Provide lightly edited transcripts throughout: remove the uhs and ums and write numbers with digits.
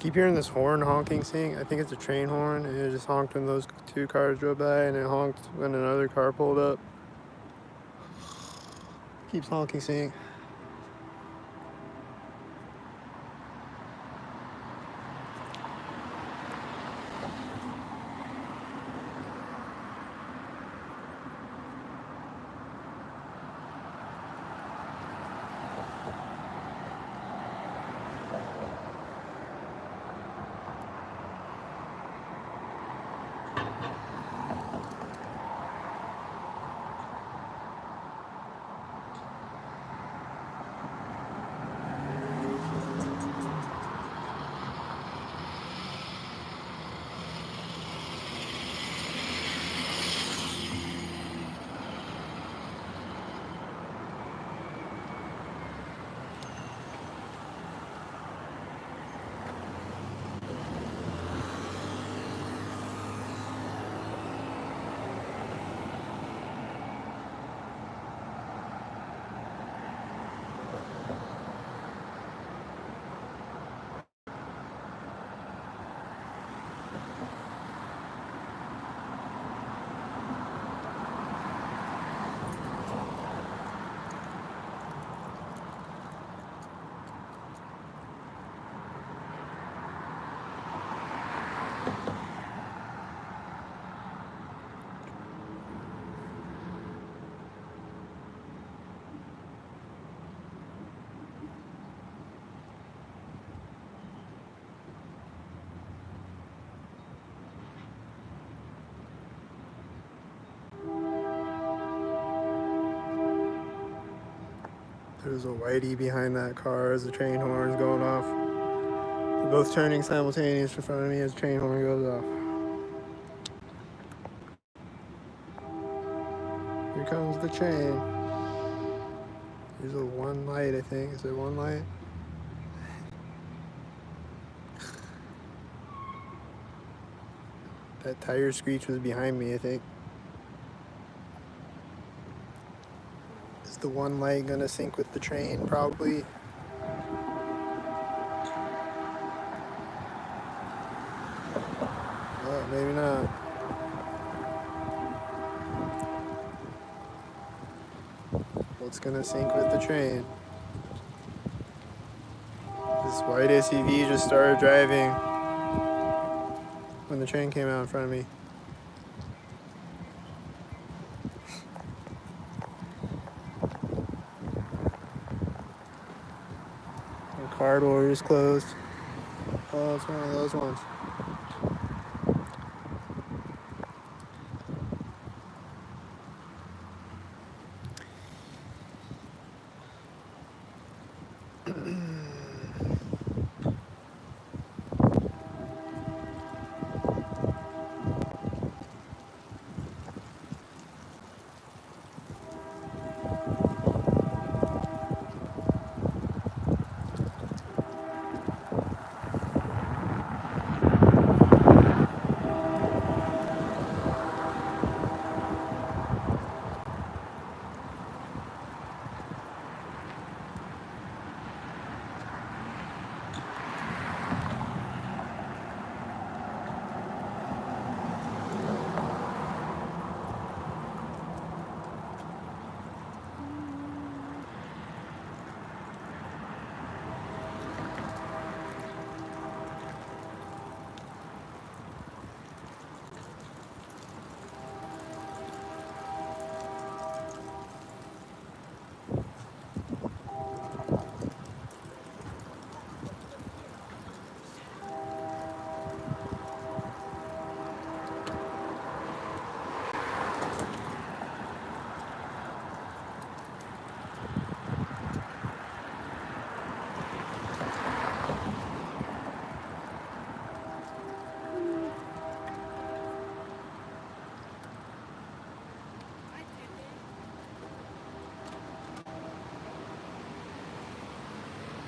Keep hearing this horn honking thing. I think it's a train horn, and it just honked when those two cars drove by, and it honked when another car pulled up. Keeps honking thing. There's a whitey behind that car as the train horn's going off. They're both turning simultaneously in front of me as the train horn goes off. Here comes the train. There's a one light, I think. Is there one light? That tire screech was behind me, I think. Is the one light gonna sync with the train? Probably. Oh, maybe not. What's gonna sync with the train? This white SUV just started driving when the train came out in front of me. The car door is closed. Oh, it's one of those ones.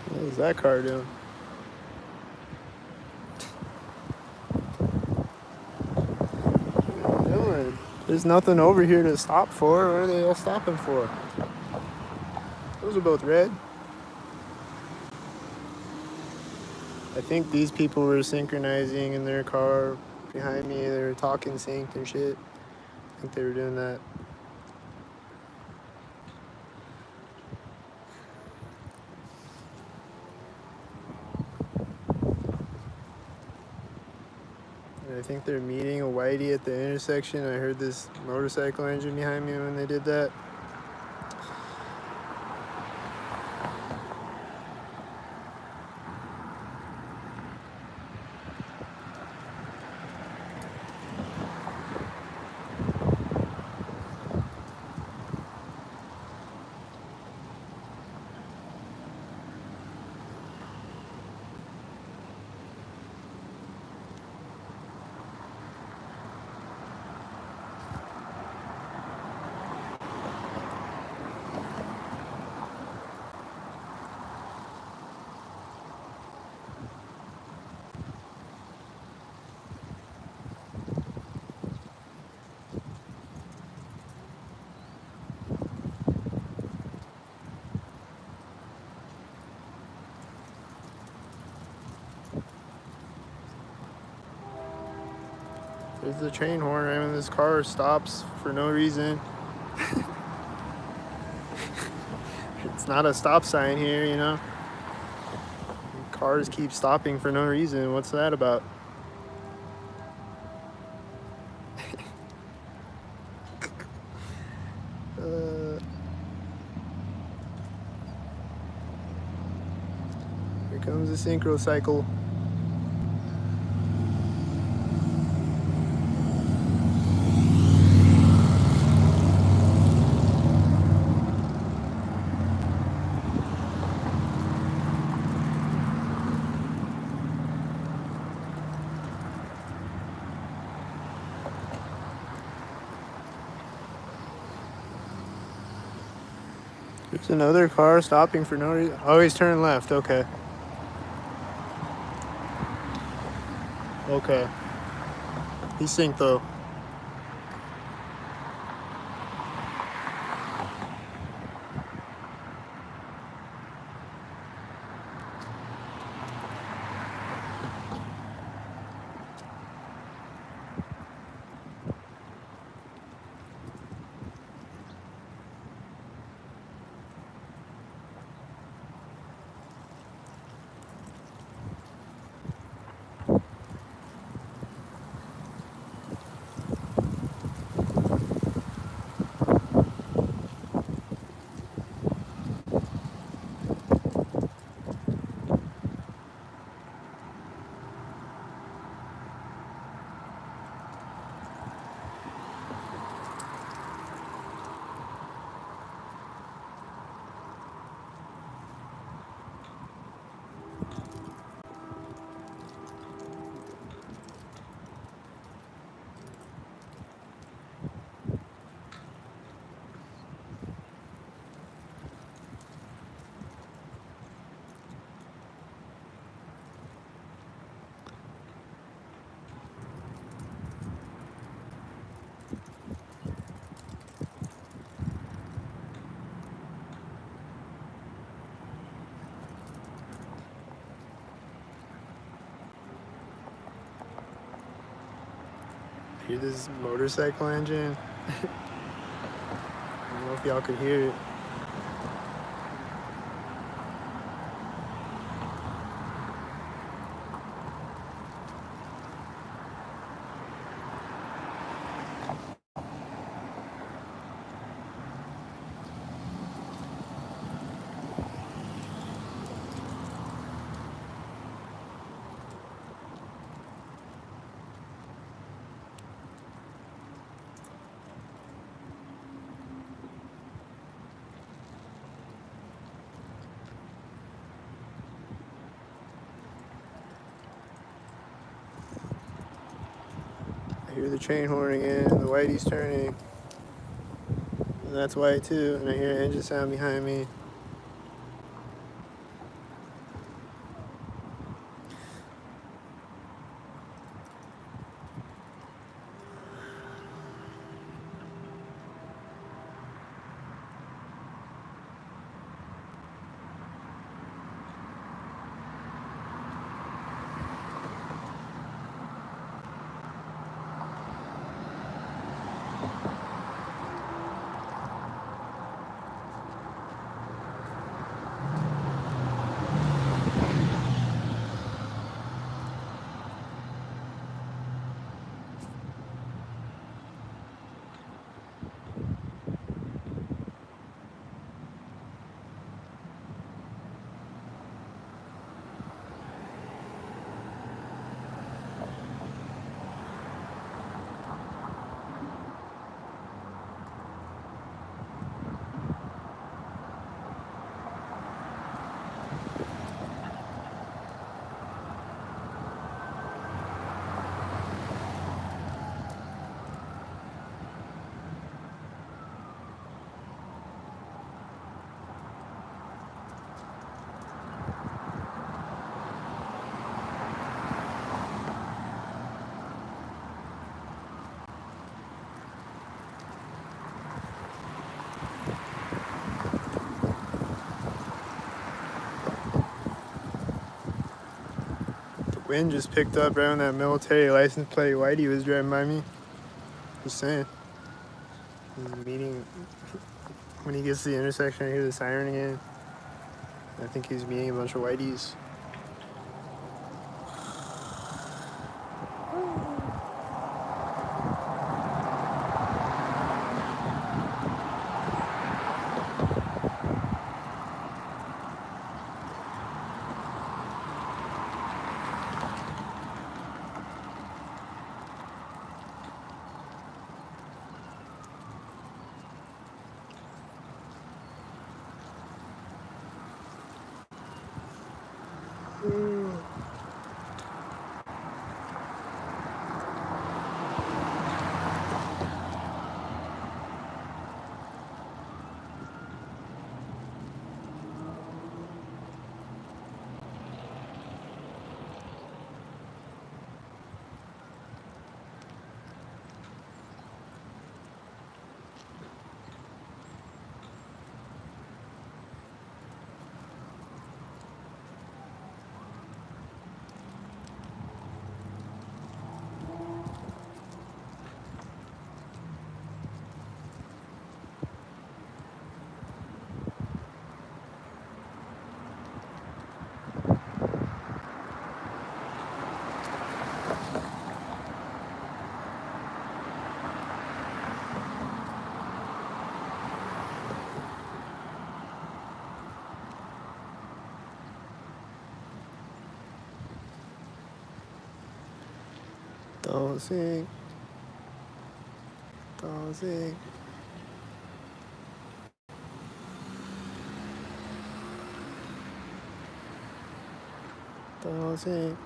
What was that car doing? What are they doing? There's nothing over here to stop for. What are they all stopping for? Those are both red. I think these people were synchronizing in their car behind me. They were talking synced and shit. I think they were doing that. And I think they're meeting a whitey at the intersection. I heard this motorcycle engine behind me when they did that. There's the train horn right when this car stops for no reason. It's not a stop sign here, you know? Cars keep stopping for no reason. What's that about? Here comes the synchro cycle. There's another car stopping for no reason. Oh, he's turning left. Okay. Okay. He's synced though. Hear this motorcycle engine? I don't know if y'all could hear it. I hear the train horn again. The whitey's turning. And that's white too. And I hear an engine sound behind me. Wind just picked up right when that military license plate whitey was driving by me. Just saying. He's meeting when he gets to the intersection. I hear the siren again. I think he's meeting a bunch of whiteys. Don't sing. Don't sing. Don't sing.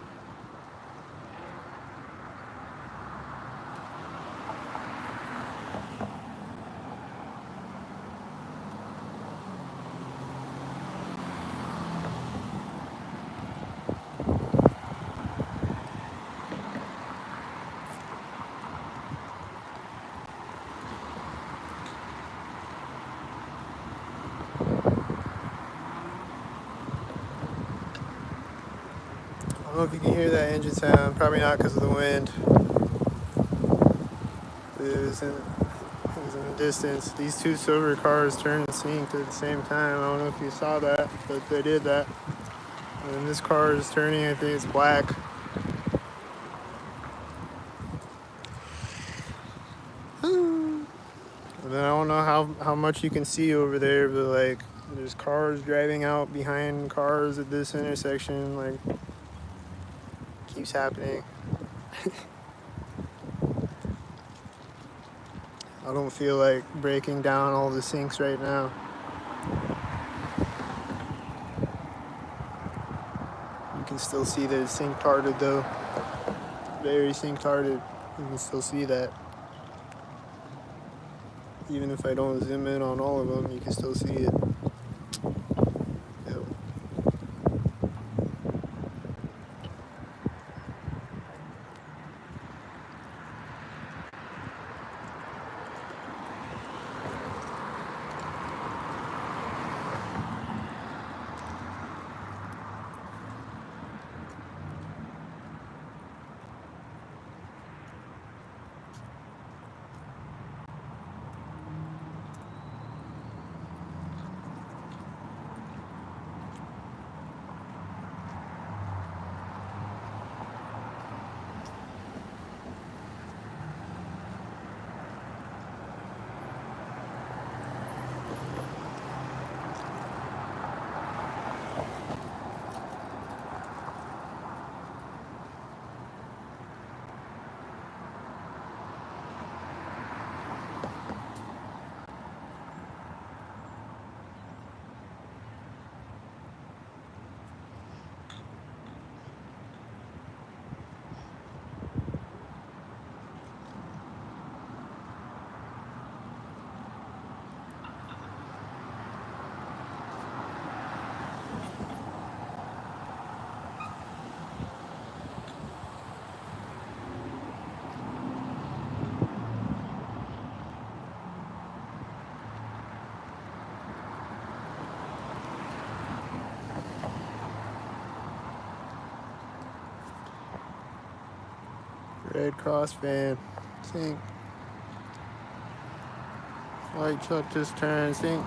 I don't know if you can hear that engine sound. Probably not because of the wind. It was in the distance. These two silver cars turned and synced at the same time. I don't know if you saw that, but they did that. And this car is turning. I think it's black. And then I don't know how much you can see over there, but like there's cars driving out behind cars at this intersection. Like keeps happening. I don't feel like breaking down all the sinks right now. You can still see that it's sync-tarded though. Very sync-tarded. You can still see that. Even if I don't zoom in on all of them, you can still see it. Yep. Red Cross van. Sync. White truck just turned. Sync.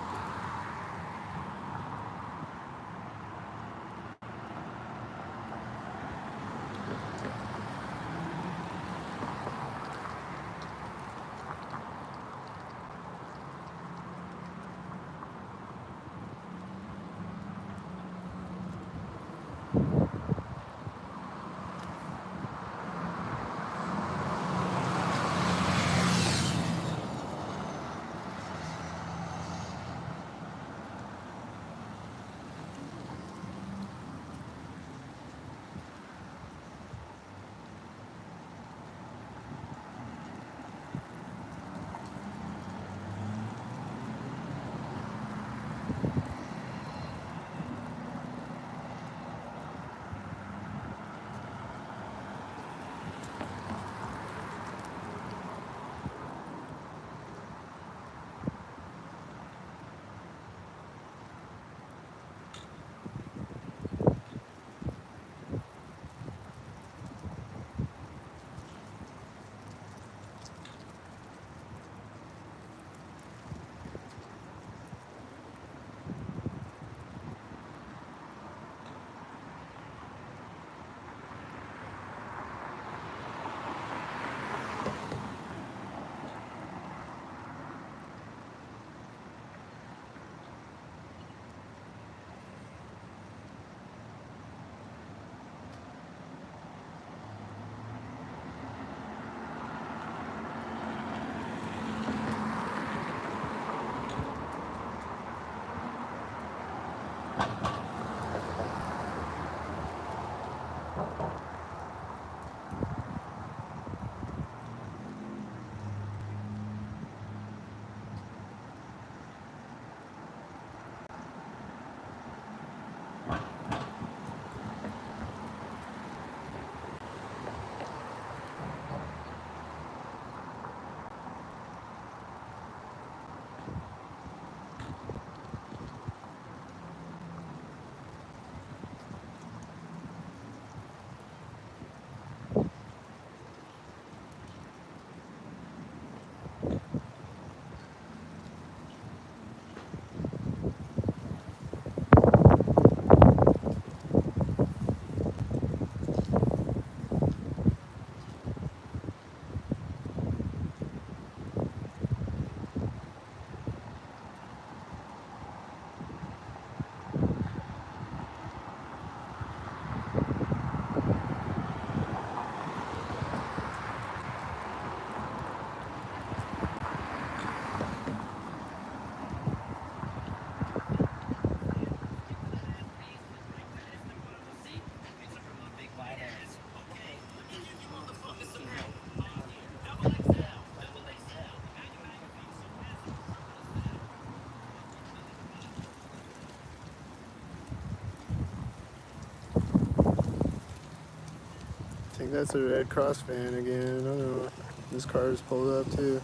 I think that's a Red Cross van again. I don't know. This car just pulled up too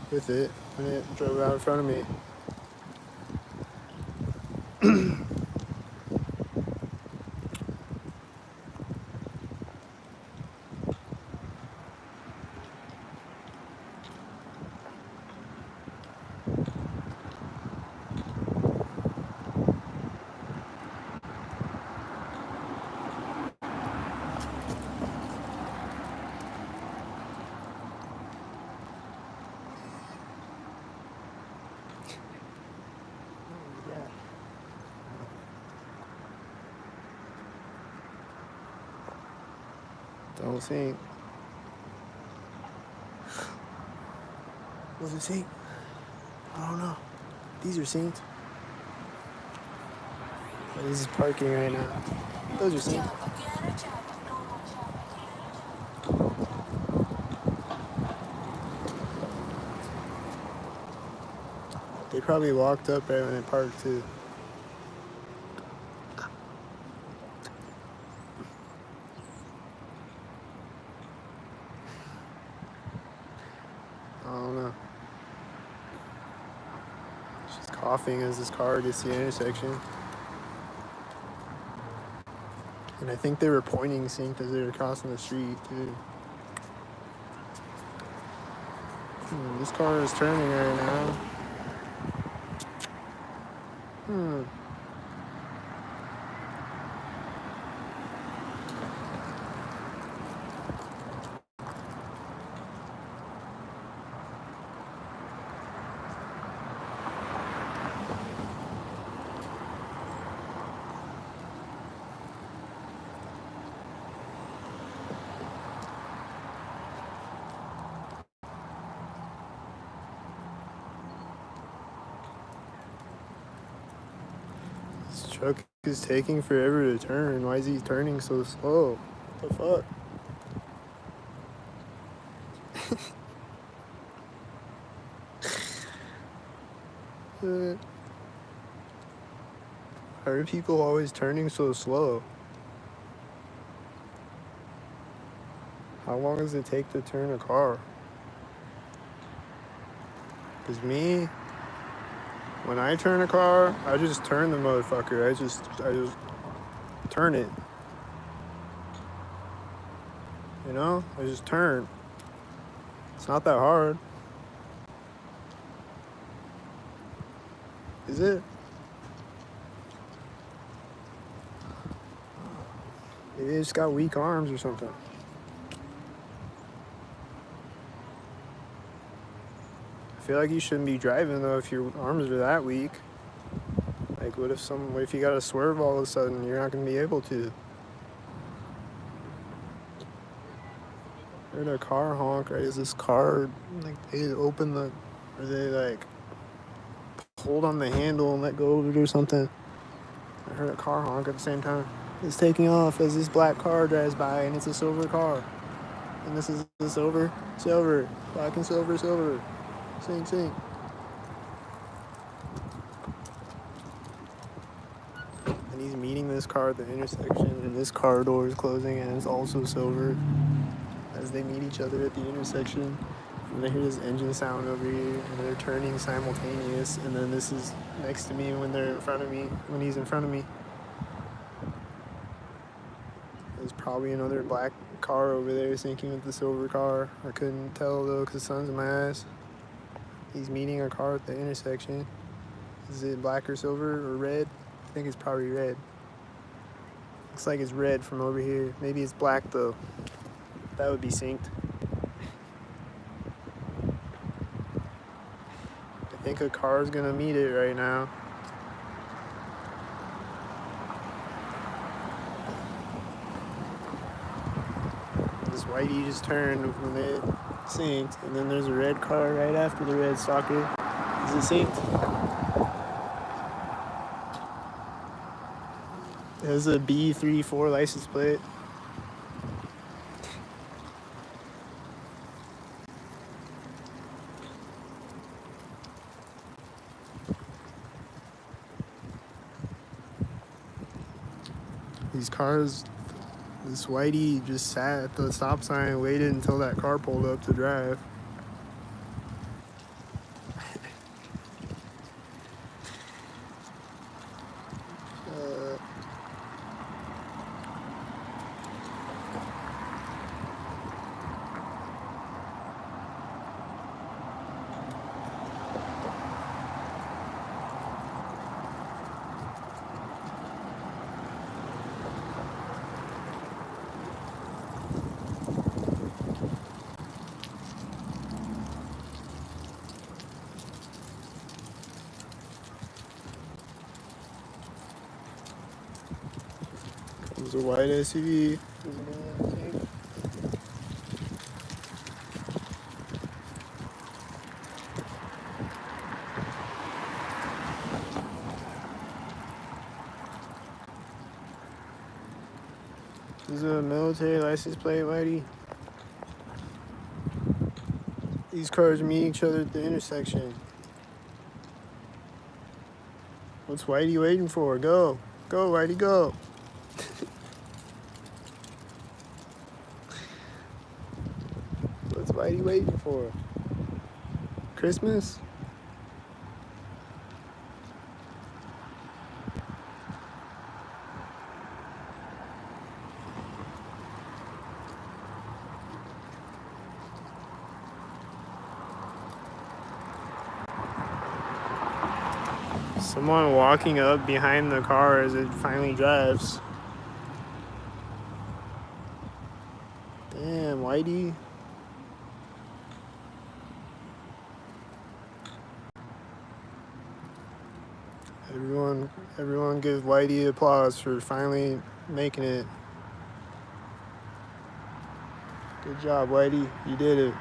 with it when it drove out in front of me. Don't think. Was it synced? I don't know. These are synced. Oh, this is parking right now. Those are synced. They probably walked up right when they parked too. I don't know. She's coughing as this car gets to the intersection. And I think they were pointing sync as they were crossing the street too. This car is turning right now. This truck is taking forever to turn. Why is he turning so slow? What the fuck? Why are people always turning so slow? How long does it take to turn a car? Because me, when I turn a car, I just turn the motherfucker. I just turn it. You know? I just turn. It's not that hard. Is it? Maybe it's got weak arms or something. I feel like you shouldn't be driving though if your arms are that weak. Like what if you gotta swerve all of a sudden, you're not gonna be able to. I heard a car honk, right? Is this car like they open the or they like hold on the handle and let go of it or something? I heard a car honk at the same time. It's taking off as this black car drives by and it's a silver car. And this is the silver, black and silver. Sing. And he's meeting this car at the intersection, and this car door is closing, and it's also silver. As they meet each other at the intersection, and they hear this engine sound over here, and they're turning simultaneous. And then this is next to me when he's in front of me. There's probably another black car over there syncing with the silver car. I couldn't tell though because the sun's in my eyes. He's meeting a car at the intersection. Is it black or silver or red? I think it's probably red. Looks like it's red from over here. Maybe it's black though. That would be synced. I think a car is gonna meet it right now. This whitey just turned when it synced, and then there's a red car right after the red socket. Is it synced? It has a B34 license plate. These cars, this whitey just sat at the stop sign and waited until that car pulled up to drive. There's a white SUV. This is a military license plate, whitey. These cars meet each other at the intersection. What's Whitey waiting for? Go, Whitey, go. What's Whitey waiting for? Christmas? Someone walking up behind the car as it finally drives. Damn, Whitey. Everyone give Whitey applause for finally making it. Good job, Whitey. You did it.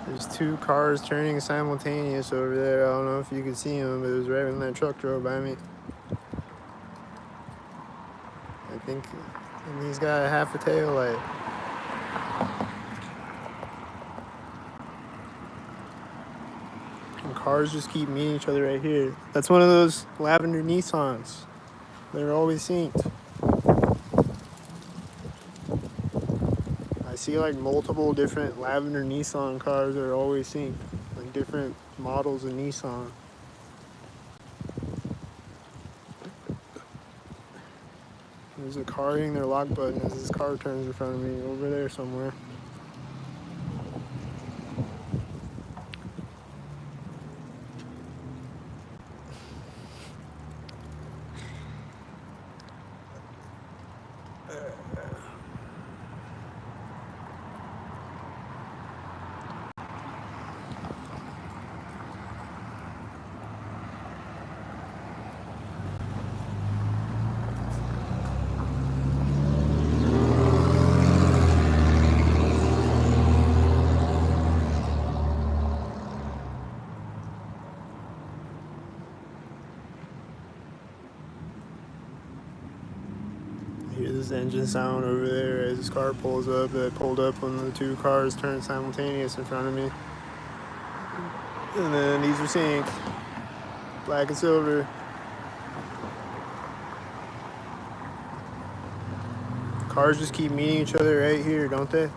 There's two cars turning simultaneous over there. I don't know if you could see them, but it was right when that truck drove by me. I think, and he's got a half a tail light. And cars just keep meeting each other right here. That's one of those lavender Nissans. They're always synced. I see like multiple different lavender Nissan cars that are always synced. Like different models of Nissan. There's a car hitting their lock button as this car turns in front of me over there somewhere. Hear this engine sound over there as this car pulls up. That pulled up when the two cars turned simultaneous in front of me. And then these are synced. Black and silver. Cars just keep meeting each other right here, don't they?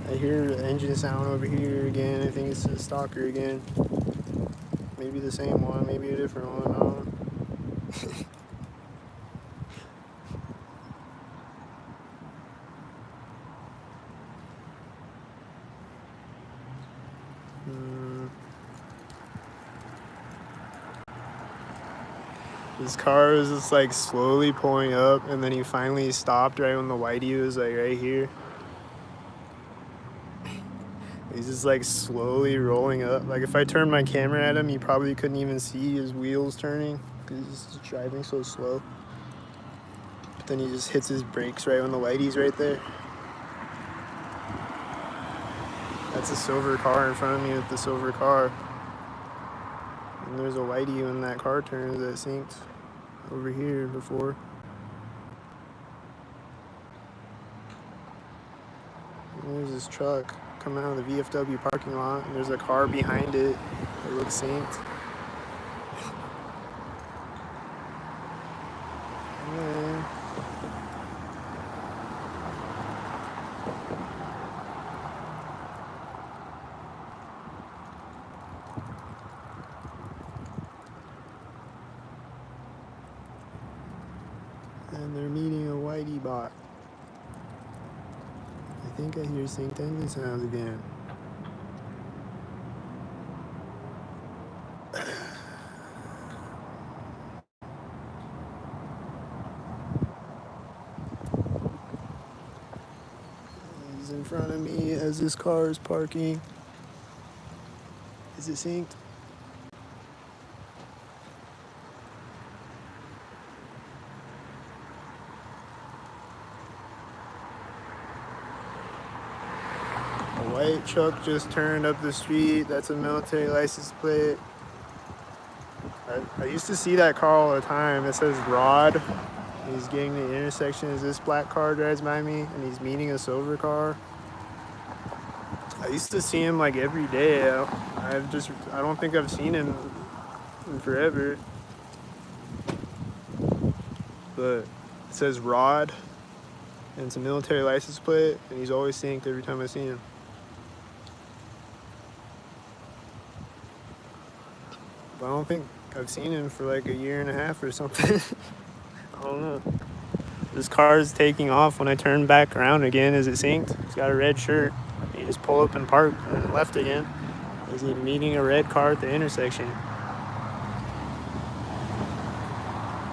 I hear the engine sound over here again. I think it's a stalker again. Maybe the same one, maybe a different one. I don't know. This car was just like slowly pulling up, and then he finally stopped right when the Whitey was like right here. He's just like slowly rolling up. Like if I turned my camera at him, you probably couldn't even see his wheels turning because he's just driving so slow. But then he just hits his brakes right when the Whitey's right there. That's a silver car in front of me with the silver car. And there's a Whitey when that car turns that synced over here before. And there's this truck coming out of the VFW parking lot, and there's a car behind it that looks synced. Yeah. And they're meeting a whitey bot. I think I hear synced engine sounds again. He's in front of me as this car is parking. Is it synced? A white truck just turned up the street. That's a military license plate. I used to see that car all the time. It says Rod. He's getting the intersection as this black car drives by me, and he's meeting a silver car. I used to see him like every day. I don't think I've seen him in forever. But it says Rod, and it's a military license plate, and he's always synced every time I see him. But I don't think I've seen him for like a year and a half or something. I don't know. This car is taking off when I turn back around again. Is it synced? He's got a red shirt. You just pull up and park and left again. Is he meeting a red car at the intersection?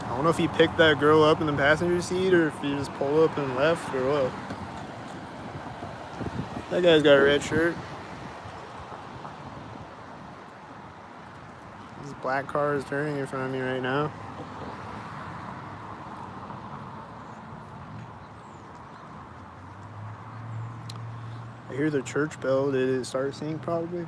I don't know if he picked that girl up in the passenger seat or if he just pulled up and left or what. That guy's got a red shirt. This black car is turning in front of me right now. I hear the church bell. Did it start sync probably?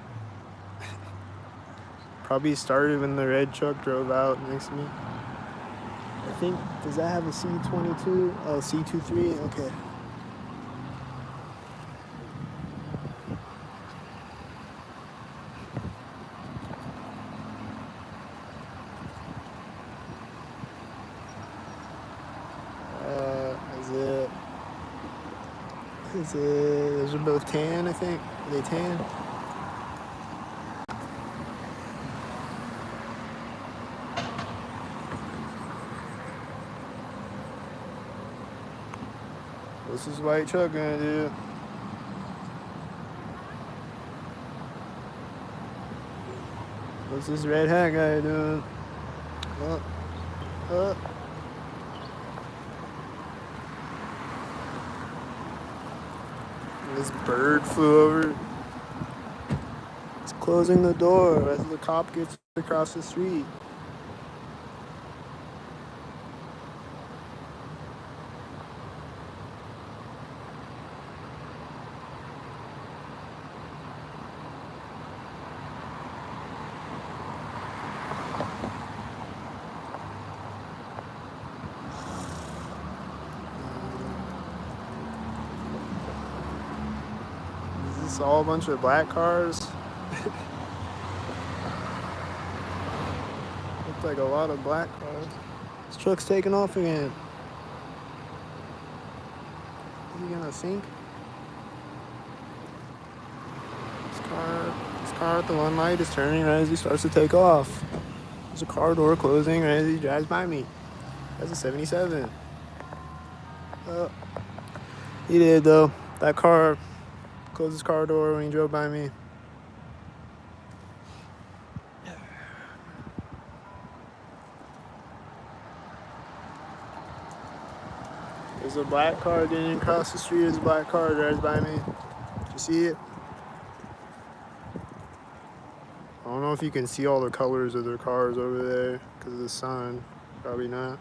Probably started when the red truck drove out next to me. I think, does that have a C22? Oh, C23? Okay. Those are both tan, I think. Are they tan? What's this white truck gonna do? What's this red hat guy doing? This bird flew over. It's closing the door as the cop gets across the street. It's all a bunch of black cars. Looks like a lot of black cars. This truck's taking off again. Is he gonna sink? This car at the one light is turning right as he starts to take off. There's a car door closing right as he drives by me. That's a 77. He did though. That car closed his car door when he drove by me. There's a black car getting across the street as a black car drives by me. Did you see it? I don't know if you can see all the colors of their cars over there because of the sun. Probably not.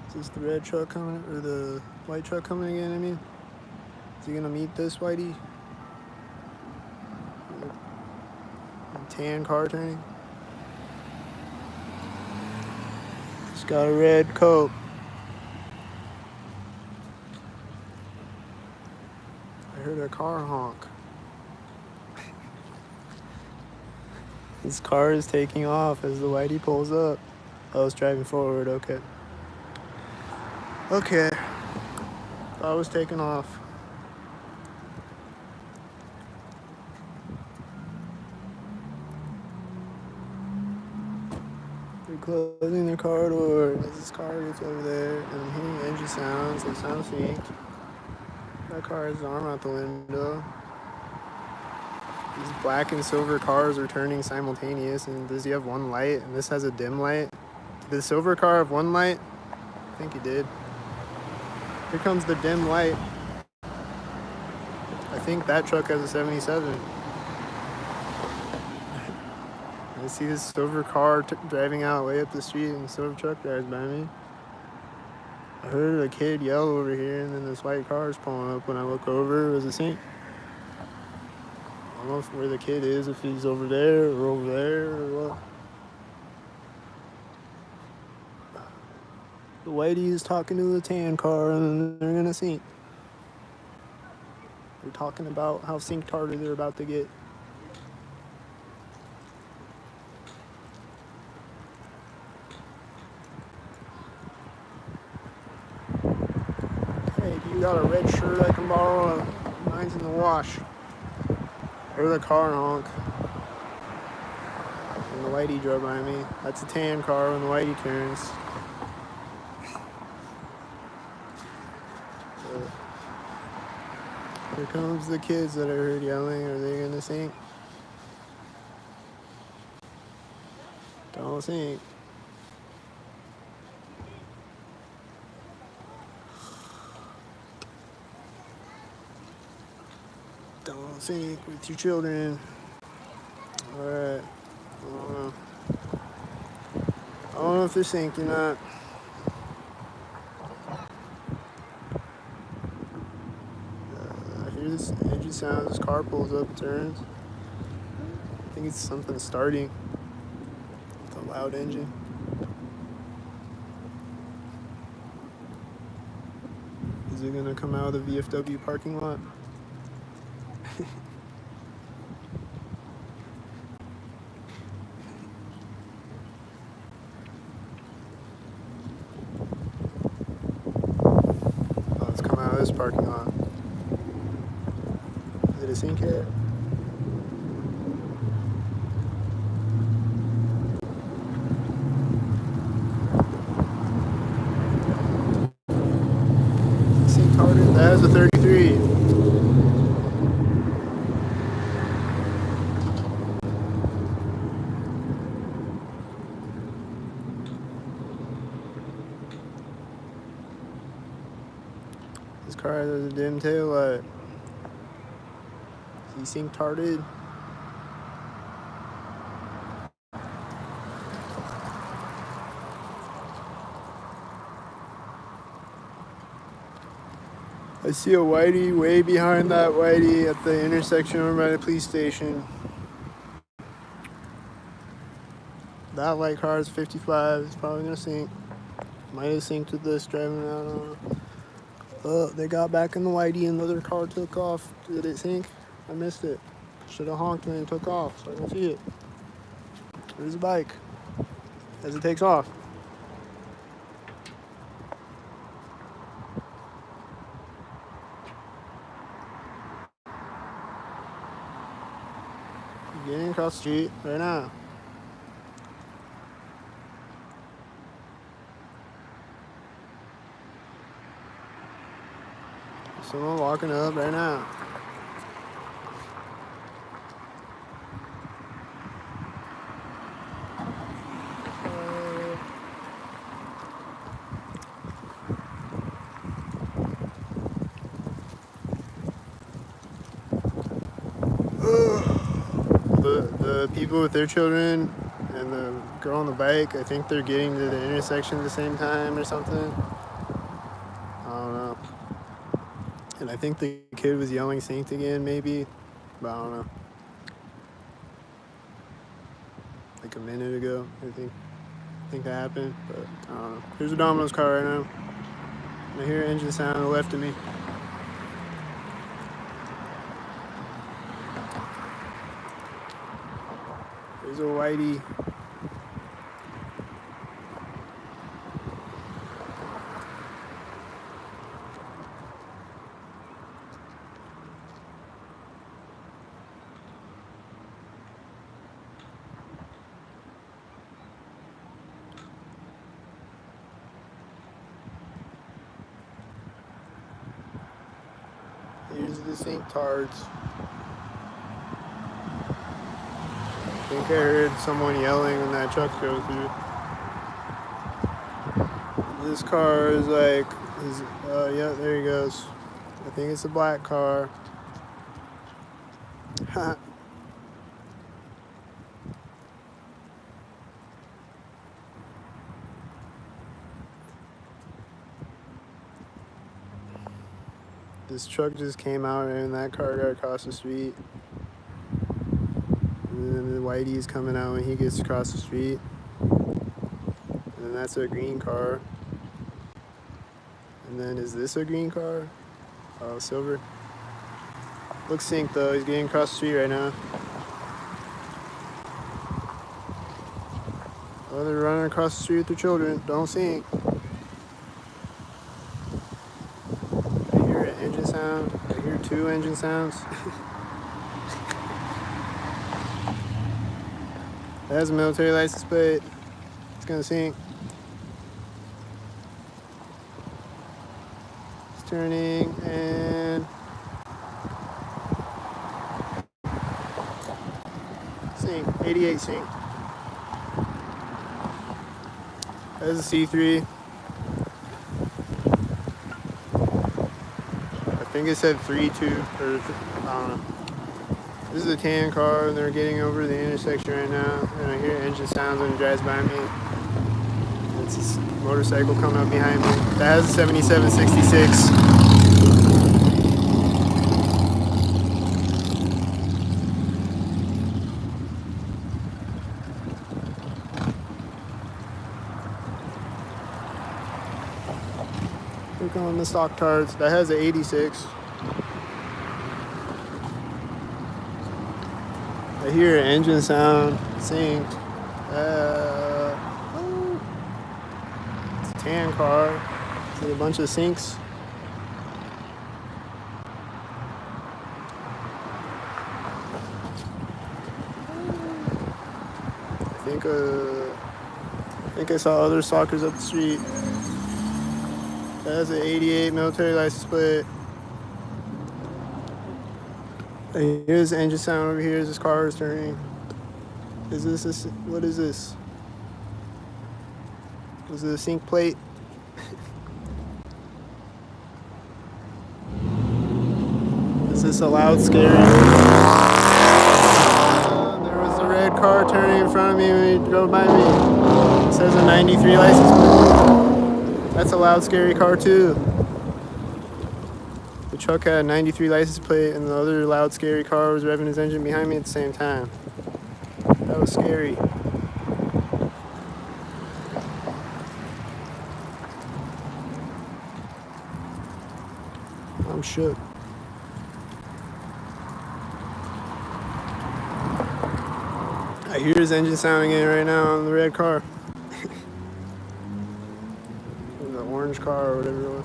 Is this the red truck coming, or the white truck coming again, I mean? Is he gonna meet this whitey? tan car turning. It's got a red coat. I heard a car honk. His car is taking off as the whitey pulls up. Oh, it's driving forward, okay. Okay. I was taking off. They're closing their car door as his car gets over there, and I'm hearing engine sounds. They sound synced. That car has his arm out the window. These black and silver cars are turning simultaneous, and does he have one light? And this has a dim light. Did the silver car have one light? I think he did. Here comes the dim light. I think that truck has a 77. I see this silver car driving out way up the street, and the silver truck drives by me. I heard a kid yell over here, and then this white car is pulling up. When I look over, was it Saint? I don't know where the kid is, if he's over there or what. The whitey is talking to the tan car, and they're gonna sink. They're talking about how sink-tarded they're about to get. Hey, do you got a red shirt I can borrow? Mine's in the wash. Or the car honk. And the whitey drove by me. That's a tan car when the whitey turns. Here comes the kids that I heard yelling. Are they gonna sink? Don't sink. Don't sink with your children. Alright. I don't know if they're sinking or not. I hear this engine sound. This car pulls up and turns. I think it's something starting. It's a loud engine. Is it gonna come out of the VFW parking lot? Oh, it's come out of this parking lot. Is it a sink hit? Sink harder. That is a 33. This car has a dim tail light. Is he sink-tarded? I see a whitey way behind that whitey at the intersection over by the police station. That white car is 55. It's probably gonna sink. Might have synced with this driving out on. Oh, they got back in the whitey and the other car took off. Did it sink? I missed it. Should have honked when it took off so I can see it. There's a bike as it takes off. Getting across the street right now. Someone walking up right now. The people with their children and the girl on the bike, I think they're getting to the intersection at the same time or something. I don't know. And I think the kid was yelling synced again, maybe. But I don't know. like a minute ago. I think that happened, but I don't know. There's a Domino's car right now. I hear engine sound on the left of me. There's a whitey. Here's the sink tards. I think I heard someone yelling when that truck drove through. This car is like, yeah, there he goes. I think it's a black car. This truck just came out and that car got across the street. And then the whitey's coming out when he gets across the street. And then that's a green car. And then is this a green car? Oh, silver. Looks synced though. He's getting across the street right now. Oh, they're running across the street with their children. Don't sink. I hear an engine sound. I hear two engine sounds. That has a military license plate. It's gonna sink. It's turning and sink. 88 sink. That's a C3. I think it said 3-2 or I don't know. This is a tan car and they're getting over the intersection right now. And I hear engine sounds when it drives by me. It's this motorcycle coming up behind me. That has a 7766. We're calling the stock tards. That has an 86. I hear an engine sound, synced. It's a tan car. See a bunch of sinks. I think I saw other stalkers up the street. That has an 88 military license plate. Here's the engine sound over here as this car is turning. What is this? Was it a sync plate? Is this a loud, scary? There was a red car turning in front of me when he drove by me. It says a 93 license plate. That's a loud, scary car too. The truck had a 93 license plate and the other loud, scary car was revving his engine behind me at the same time. That was scary. I'm shook. I hear his engine sounding in right now on the red car. The orange car or whatever it was.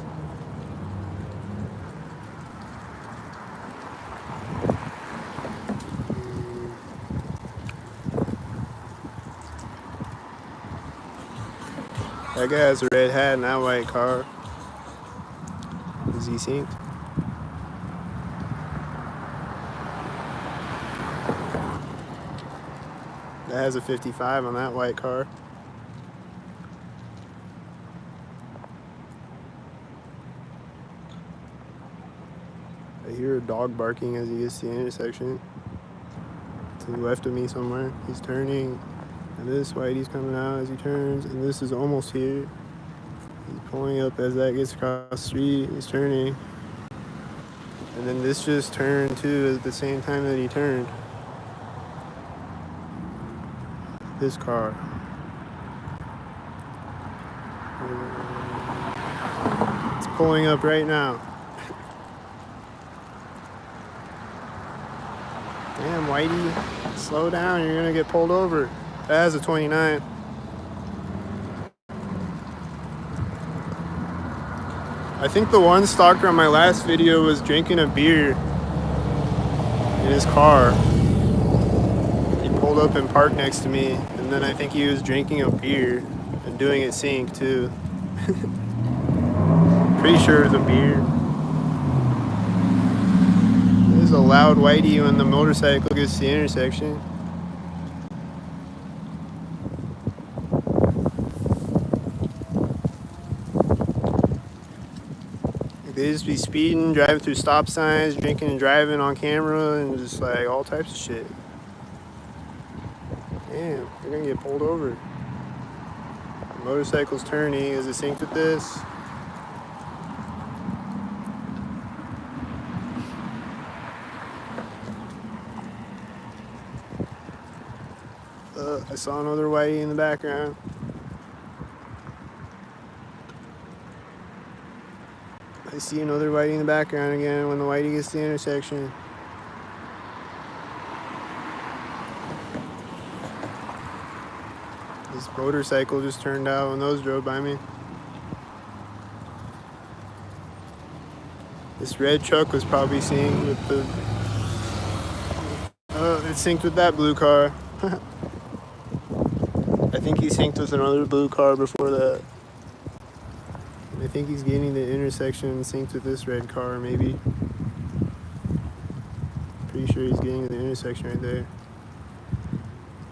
That guy has a red hat and that white car. Is he synced? That has a 55 on that white car. I hear a dog barking as he gets to the intersection. To the left of me somewhere. He's turning. And this whitey's coming out as he turns. And this is almost here. He's pulling up as that gets across the street. He's turning. And then this just turned too at the same time that he turned. this car. It's pulling up right now. Damn, Whitey, slow down, you're gonna get pulled over. That has a 29. I think the one stalker on my last video was drinking a beer in his car. He pulled up and parked next to me, and then I think he was drinking a beer and doing it sync too. Pretty sure it was a beer. There's a loud Whitey when the motorcycle gets to the intersection. They just be speeding, driving through stop signs, drinking and driving on camera, and just like all types of shit. Damn, they're gonna get pulled over. The motorcycle's turning. Is it synced with this? I saw another Whitey in the background. I see another Whitey in the background again when the Whitey gets to the intersection. This motorcycle just turned out when those drove by me. This red truck was probably synced with the... it's synced with that blue car. I think he synced with another blue car before that. I think he's getting the intersection synced with this red car, maybe. Pretty sure he's getting to the intersection right there.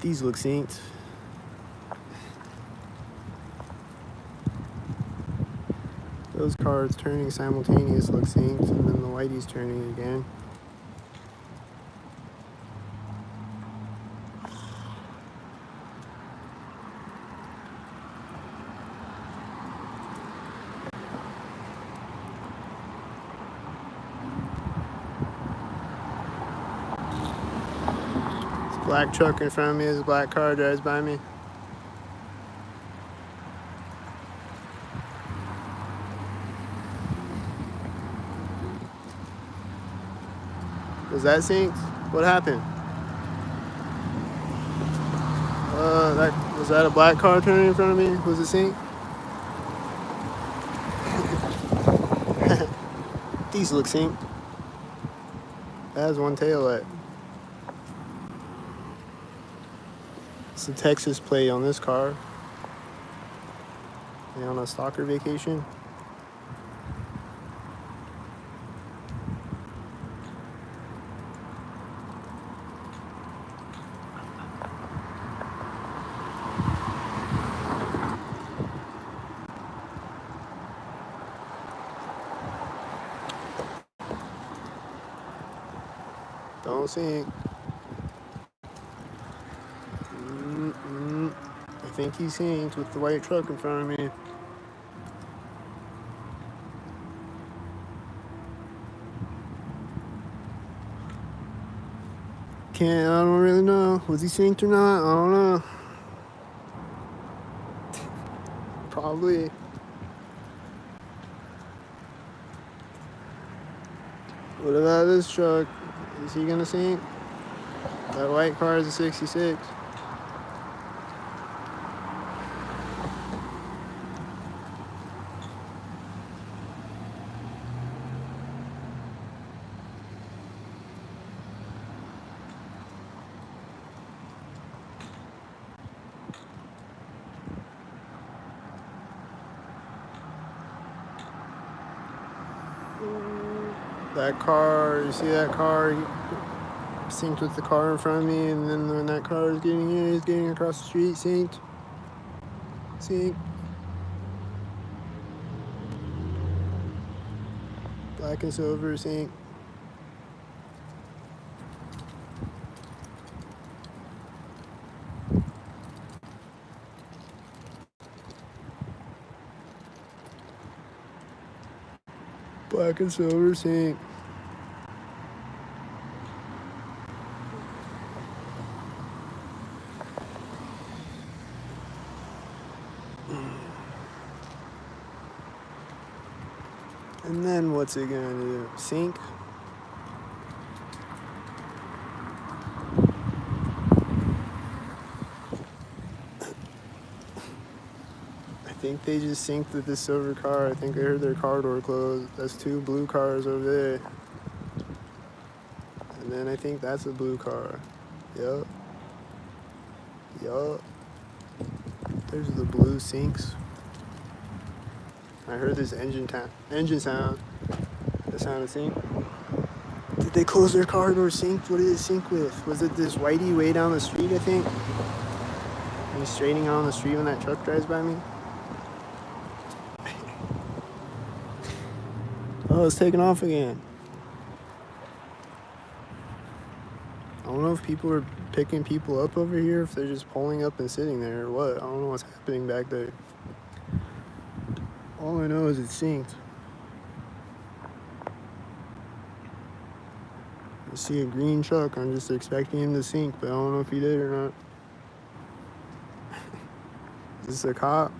These look synced. Those cars turning simultaneous look synced, and then the Whitey's turning again. Black truck in front of me as a black car drives by me. Was that synced? What happened? Was that a black car turning in front of me? Was it synced? These look synced. That has one tail light. It's a Texas plate on this car. Are you on a stalker vacation? Don't sync. I think he's synced with the white truck in front of me. I don't really know. Was he synced or not? I don't know. Probably. What about this truck? Is he gonna sync? That white car is a 66. That car, you see that car? Synced with the car in front of me, and then when that car is getting in, he's getting across the street, synced. Sync. Black and silver, sync. Black and silver, sync. And then what's it gonna do? Sync? I think they just synced with this silver car. I think I heard their car door close. That's 2 blue cars over there. And then I think that's a blue car. Yup. Yup. There's the blue syncs. I heard this engine sound. The sound of sync. Did they close their car door synced? What did it sync with? Was it this whitey way down the street, I think? He's straightening out on the street when that truck drives by me. Oh, it's taking off again. I don't know if people are picking people up over here, if they're just pulling up and sitting there or what. I don't know what's happening back there. All I know is it's synced. I see a green truck. I'm just expecting him to sync, but I don't know if he did or not. Is this a cop?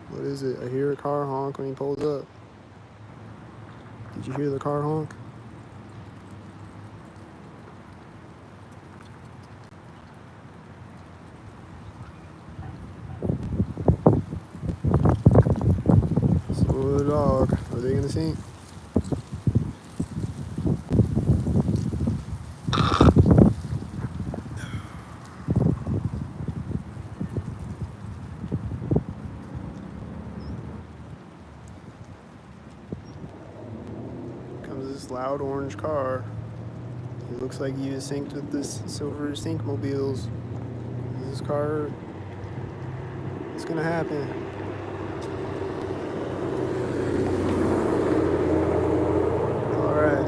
What is it? I hear a car honk when he pulls up. Did you hear the car honk? So the dog. Are they gonna sync? Comes this loud orange car. It looks like he was synced with this silver sync mobiles. This car, it's gonna happen. Alright.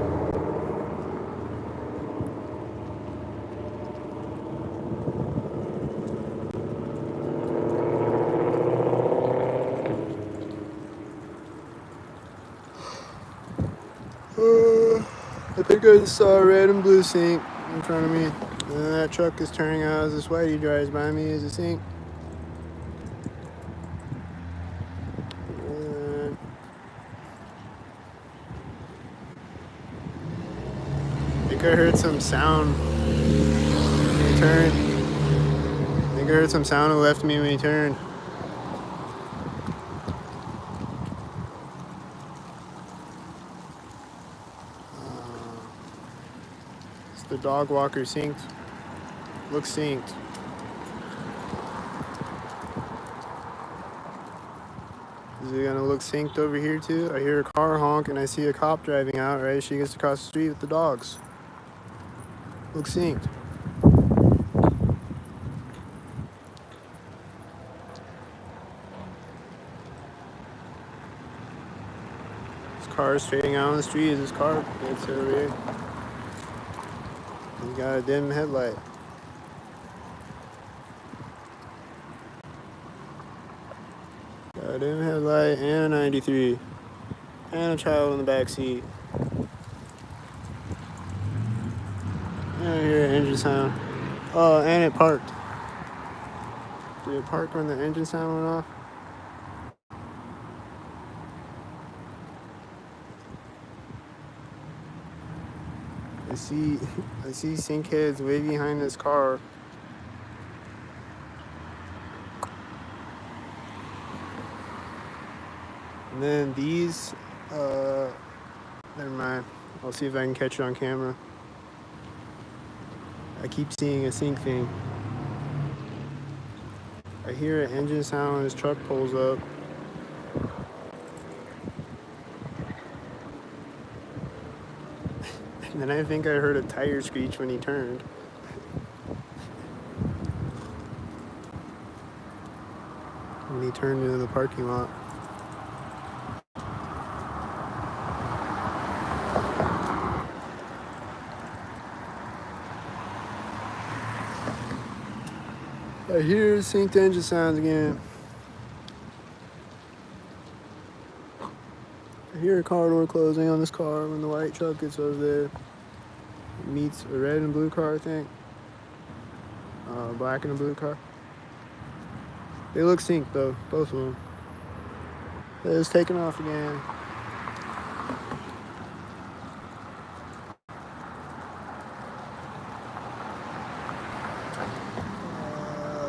I think I saw a red and blue sync in front of me. And then that truck is turning out as this whitey drives by me as a sync. I think I heard some sound when he turned. I think I heard some sound that left me when he turned. It's the dog walker synced. Looks synced. Is it gonna look synced over here too? I hear a car honk and I see a cop driving out, right? She gets across the street with the dogs. Looks synced. This car is straightening out on the street. Is this car? It's over here. He's got a dim headlight. Got a dim headlight and a 93. And a child in the back seat. And I hear an engine sound. Oh, and it parked. Did it park when the engine sound went off? I see sink heads way behind this car. And then these, never mind. I'll see if I can catch it on camera. I keep seeing a sync thing. I hear an engine sound when his truck pulls up. And then I think I heard a tire screech when he turned. When he turned into the parking lot. I hear synced engine sounds again. I hear a car door closing on this car when the white truck gets over there. It meets a red and blue car, I think. Black and a blue car. They look synced though, both of them. It's taking off again.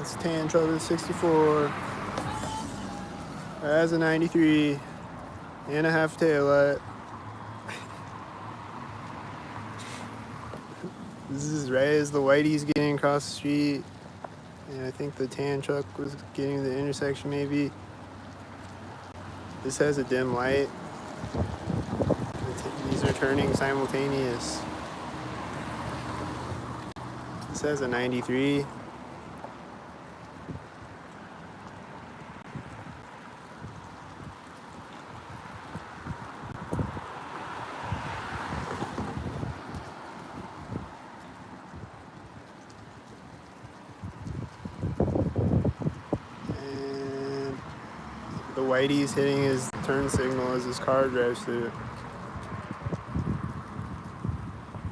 It's tan truck with 64. It has a 93 and a half tail light. This is right as the whitey's getting across the street. And I think the tan truck was getting to the intersection maybe. This has a dim light. These are turning simultaneous. This has a 93. And the whitey's hitting his turn signal as his car drives through.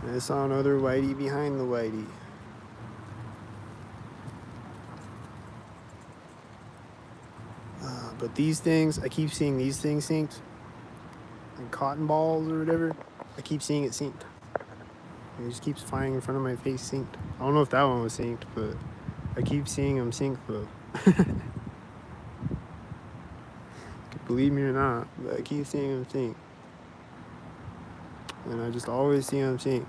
And I saw another whitey behind the whitey. But these things, I keep seeing these things synced. Like cotton balls or whatever. I keep seeing it synced. It just keeps flying in front of my face synced. I don't know if that one was synced, but I keep seeing them synced though. Believe me or not, but I keep seeing them synced. And I just always see them synced.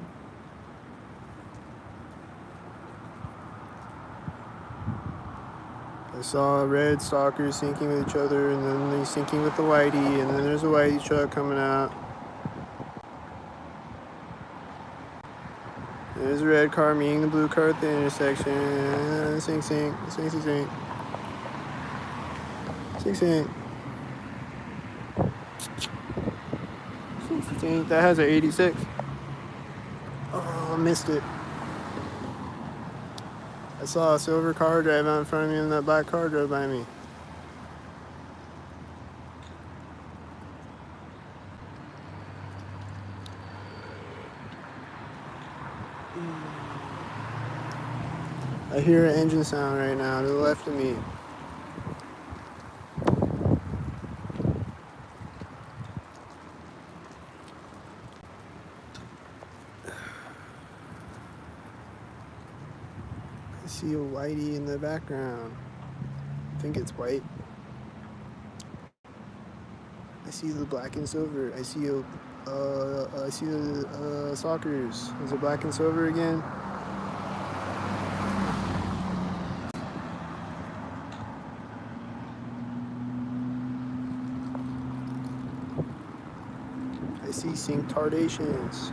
I saw red stalkers syncing with each other, and then they syncing with the whitey, and then there's a whitey truck coming out. There's a red car meeting the blue car at the intersection. Sync, sync, sync, sync, sync. Sync, sync. Sync, sync. That has an 86. Oh, I missed it. I saw a silver car drive out in front of me, and that black car drove by me. I hear an engine sound right now to the left of me. I see a whitey in the background. I think it's white. I see the black and silver. I see the stalkers. Is it black and silver again? I see synced tardations.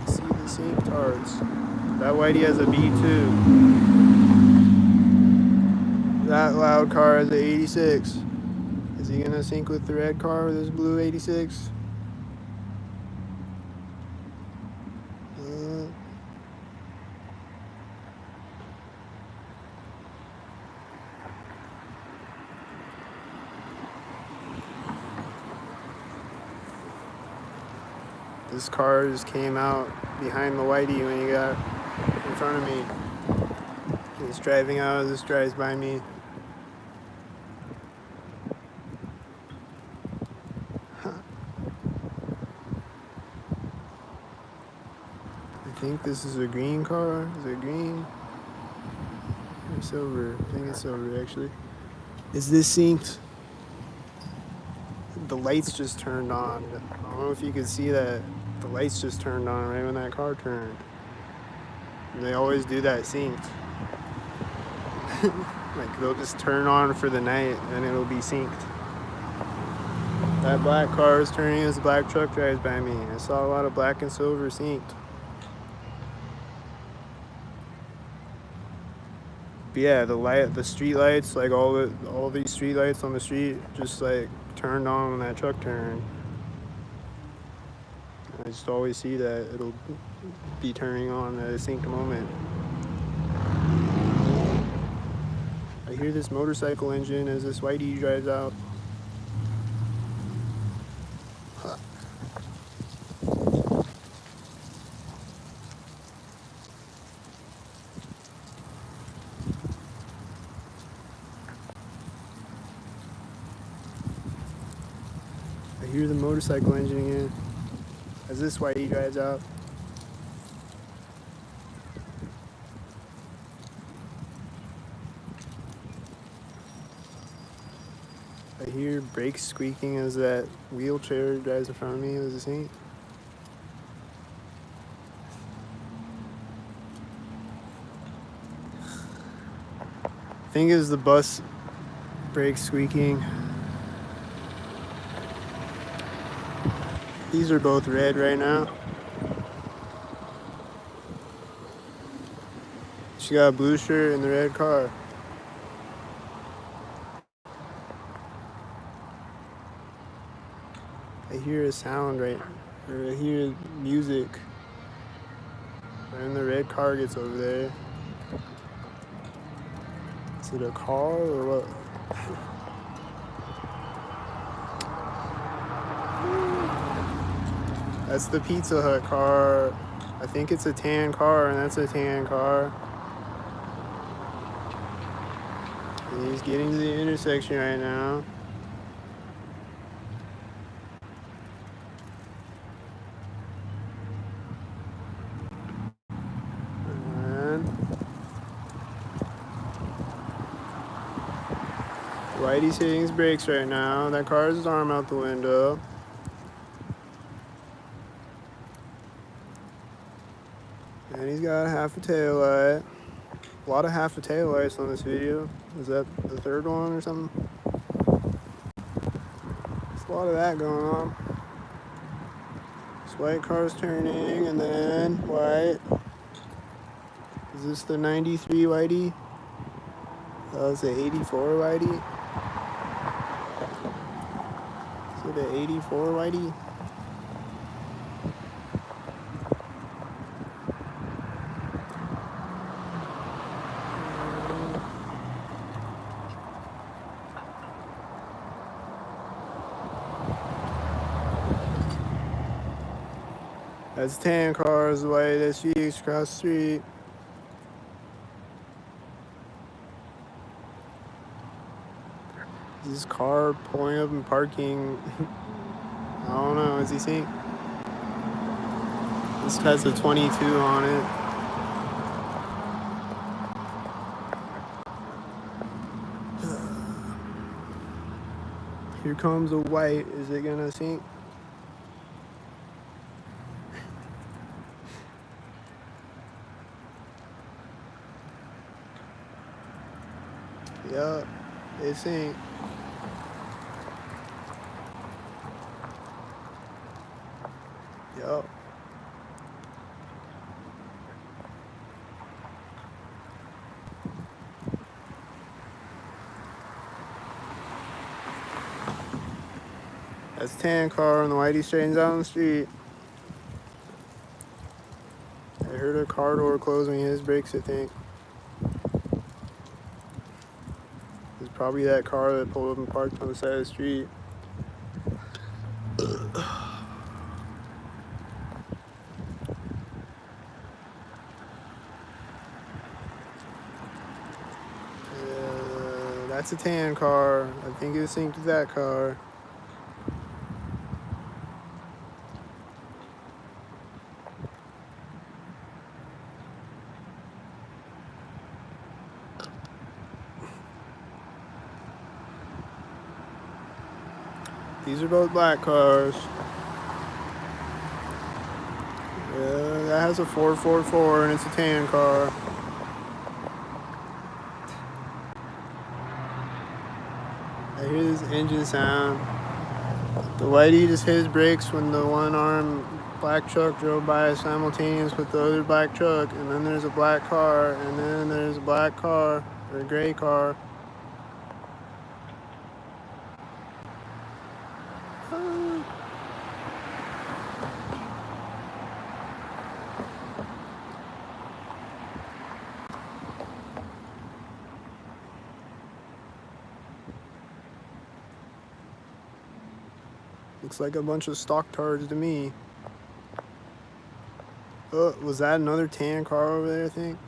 I see the synced tards. That whitey has a B2. That loud car has an 86. Is he gonna sync with the red car with his blue 86? This car just came out behind the whitey when he got in front of me. He's driving out, this drives by me. I think this is a green car. Is it green? Or silver? I think it's silver actually. Is this synced? The lights just turned on. I don't know if you could see that. The lights just turned on right when that car turned. And they always do that synced. Like they'll just turn on for the night and it'll be synced. That black car is turning as the black truck drives by me. I saw a lot of black and silver synced. But yeah, the street lights, like all these street lights on the street, just like turned on when that truck turned. I just always see that it'll be turning on at a synced moment. I hear this motorcycle engine as this whitey drives out. hear the motorcycle engine again as this whitey drives out. I hear brakes squeaking as that wheelchair drives in front of me. Does it see? I think it's the bus brakes squeaking. These are both red right now. She got a blue shirt in the red car. I hear a sound or I hear music. And the red car gets over there. Is it a car or what? That's the Pizza Hut car. I think it's a tan car, and that's a tan car. And he's getting to the intersection right now. And Whitey's hitting his brakes right now. That car has his arm out the window. And he's got half a tail light. A lot of half a tail lights on this video. Is that the third one or something? There's a lot of that going on. This white car's turning, and then white. Is this the 93 Whitey? Oh, it's the 84 Whitey. Is it the 84 Whitey? That's tan cars, the white SUVs across the street. Is this car pulling up and parking? I don't know, is he seeing? This has a 22 on it. Here comes a white, is it gonna sink? Yup, it sank. Yup. That's tan car and the whitey straightens out on the street. I heard a car door close when he hit his brakes, I think. It's probably that car that pulled up and parked on the side of the street. That's a tan car. I think it was synced to that car. These are both black cars. That has a 444 and it's a tan car. I hear this engine sound. The whitey just hit his brakes when the one-armed black truck drove by simultaneous with the other black truck, and then there's a black car, and then there's a black car, or a gray car. Looks like a bunch of stock tards to me. Oh, was that another tan car over there, I think?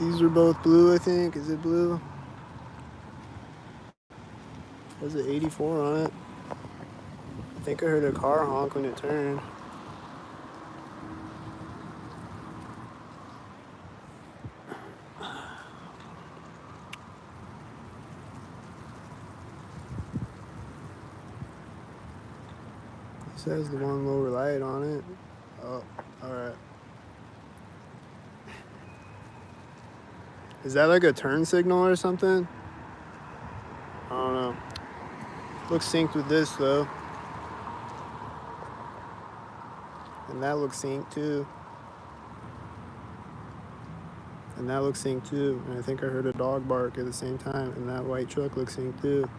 These are both blue, I think. Is it blue? Was it 84 on it? I think I heard a car honk when it turned. This has the one lower light on it. Oh, alright. Is that like a turn signal or something? I don't know. Looks synced with this though. And that looks synced too. And that looks synced too. And I think I heard a dog bark at the same time. And that white truck looks synced too.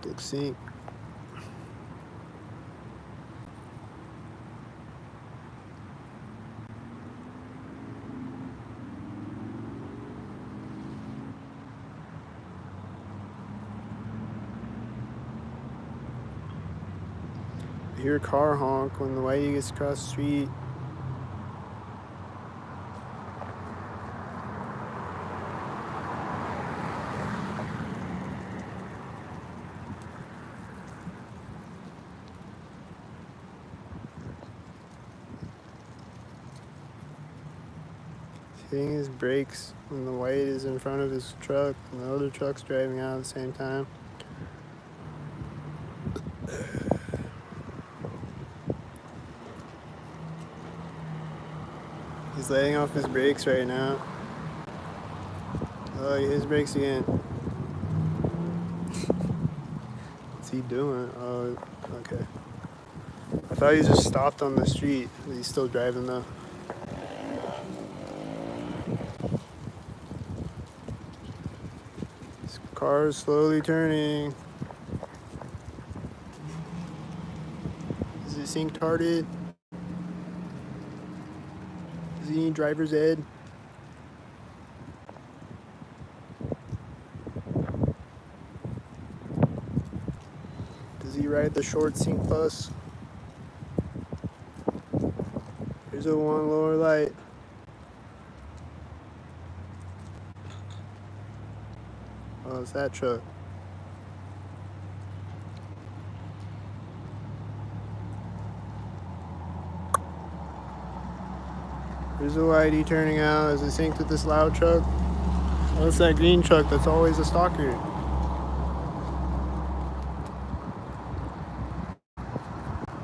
Looks synced. I hear a car honk when the whitey gets across the street. Hitting his brakes when the white is in front of his truck and the other truck's driving out at the same time. He's letting off his brakes right now. Oh, he hit his brakes again. What's he doing? Oh, okay. I thought he just stopped on the street. He's still driving though. This car is slowly turning. Is it sync retarded? Does he need driver's ed? Does he ride the short sync bus? There's a one lower light. Oh, it's that truck. There's a whitey turning out. Is it synced with this loud truck? Oh, it's that green truck that's always a stalker.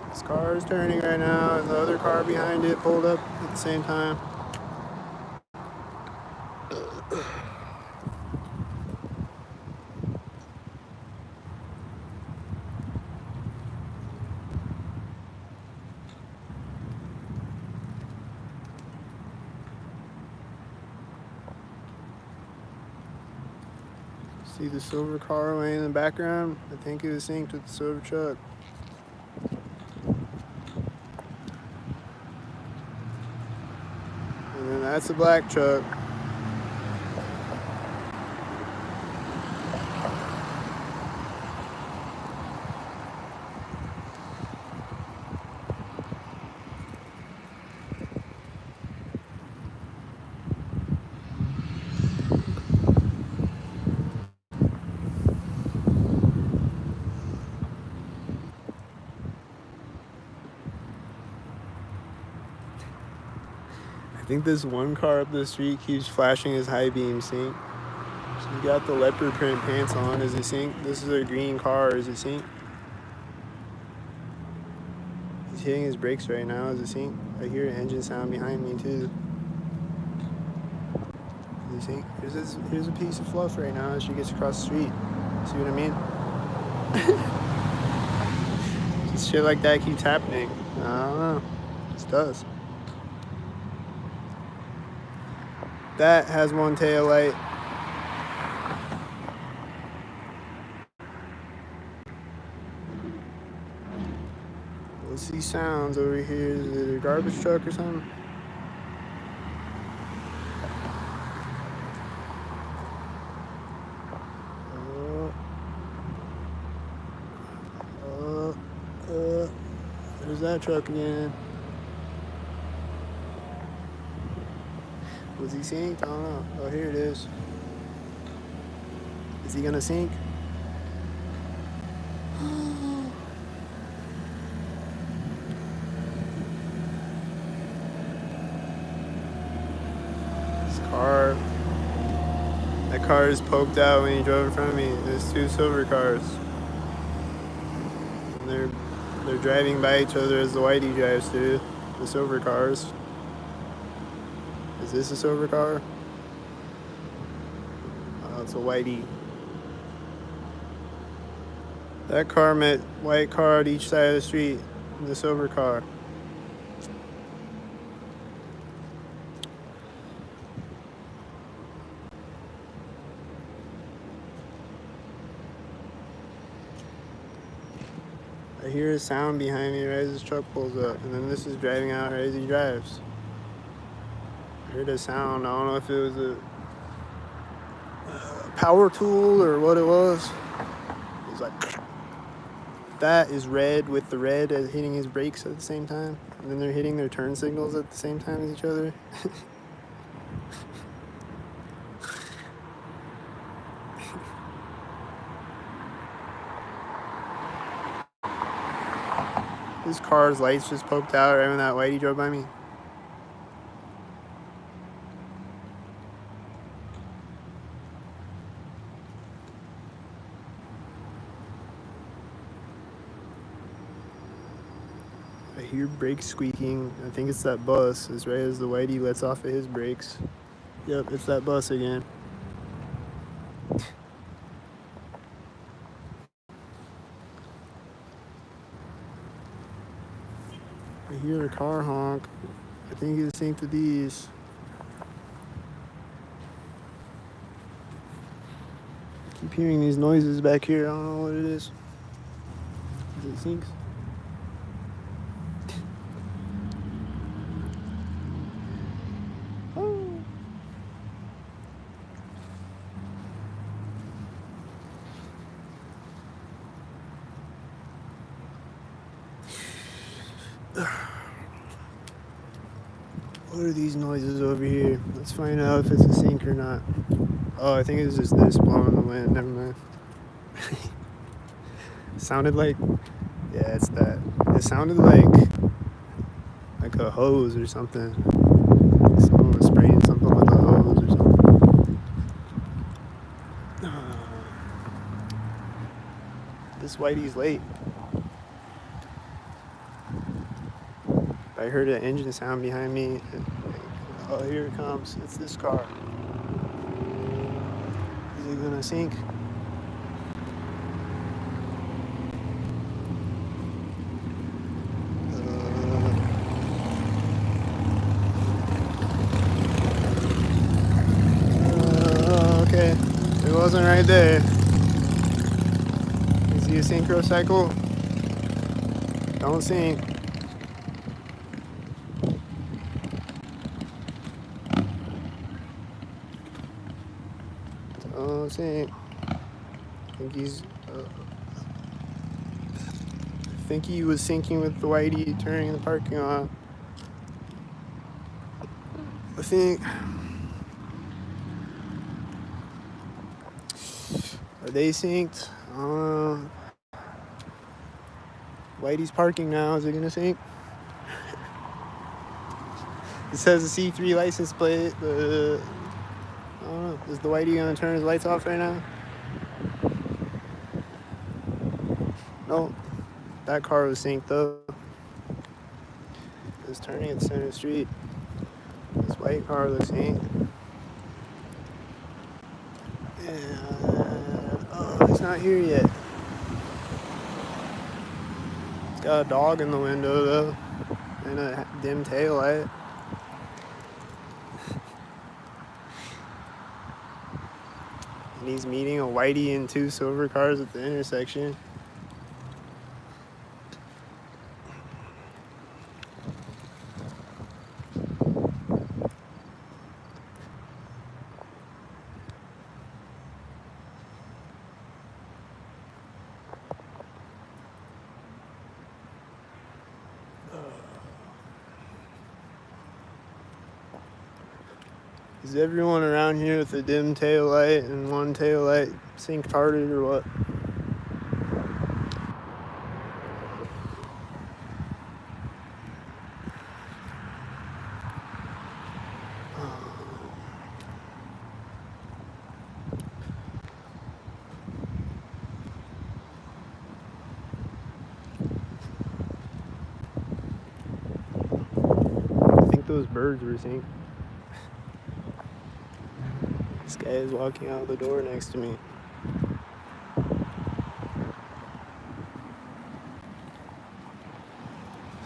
This car is turning right now, and the other car behind it pulled up at the same time. See the silver car laying in the background? I think it was synced with the silver truck. And then that's the black truck. I think this one car up the street keeps flashing his high beam sync. So he got the leopard print pants on. Is it sync? This is a green car. Is it sync? He's hitting his brakes right now. Is it sync? I hear an engine sound behind me too. Is it sync? Here's a piece of fluff right now as she gets across the street. See what I mean? Just shit like that keeps happening. I don't know. It just does. That has one tail light. What's these sounds over here? Is it a garbage truck or something? There's that truck again. Was he synced? I don't know. Oh, here it is. Is he gonna sync? This car. That car is poked out when he drove in front of me. There's two silver cars. And they're driving by each other as the whitey drives through. The silver cars. Is this a silver car? Oh, it's a whitey. That car met white car at each side of the street. The silver car. I hear a sound behind me right as his truck pulls up, and then this is driving out right as he drives. I heard a sound. I don't know if it was a power tool or what it was. It was like, that is red with the red hitting his brakes at the same time, and then they're hitting their turn signals at the same time as each other. His car's lights just poked out right when that whitey drove by me. I hear brakes squeaking. I think it's that bus. As right as the whitey lets off of his brakes. Yep, it's that bus again. I hear a car honk. I think it's synced to these. I keep hearing these noises back here. I don't know what it is. Is it syncs? What are these noises over here? Let's find out if it's a sync or not. Oh, I think it's just this blowing the wind. Never mind. It sounded like, yeah, it's that. It sounded like a hose or something. Someone was spraying something with a hose or something. This whitey's late. I heard an engine sound behind me. Oh, here it comes. It's this car. Is it gonna sink? Okay. It wasn't right there. Is he a synchro cycle? Don't sink. Don't sink. I think he was sinking with the whitey turning in the parking lot. I think. Are they synced? Whitey's parking now. Is it gonna sync? It says a C3 license plate. I don't know. Is the whitey gonna turn his lights off right now? No. That car was synced though. It's turning at Center Street. This white car looks synced. Oh, it's not here yet. It's got a dog in the window though, and a dim tail light. And he's meeting a whitey and two silver cars at the intersection. Is everyone around here with a dim tail light and one tail light synced hearted or what? I think those birds were synced. This guy is walking out the door next to me.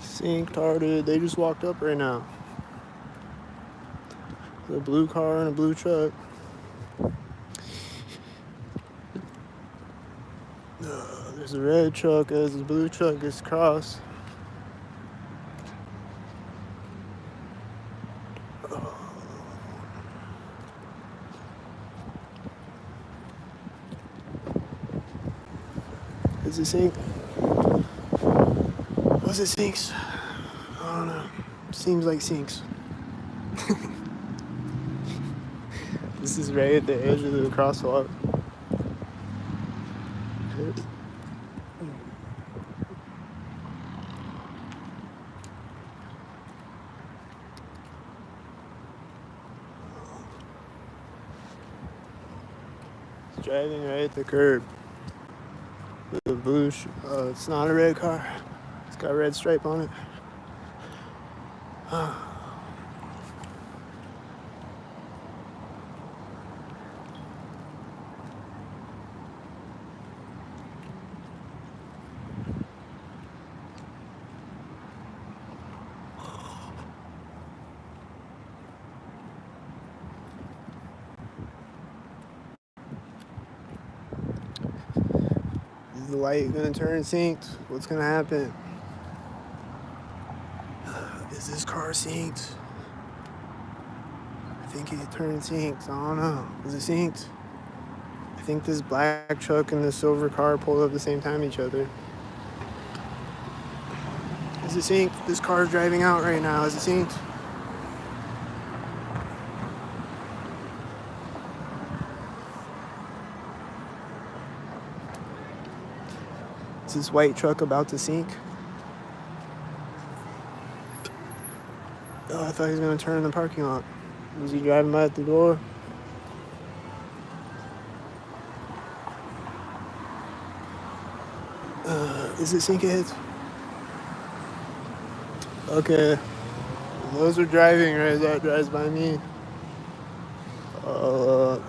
Synced hearted. They just walked up right now. A blue car and a blue truck. There's a red truck as the blue truck gets across. Is it sync? Was it syncs? I don't know. Seems like syncs. This is right at the edge of the crosswalk. It's driving right at the curb. The blue, it's not a red car. It's got a red stripe on it. Is the light gonna turn synced? What's gonna happen? Is this car synced? I think it turned synced. I don't know. Is it synced? I think this black truck and this silver car pulled up at the same time each other. Is it synced? This car's driving out right now. Is it synced? Is this white truck about to sink? Oh, I thought he was gonna turn in the parking lot. Was he driving by at the door? Is it sink ahead? Okay. Those are driving right as that drives by me. I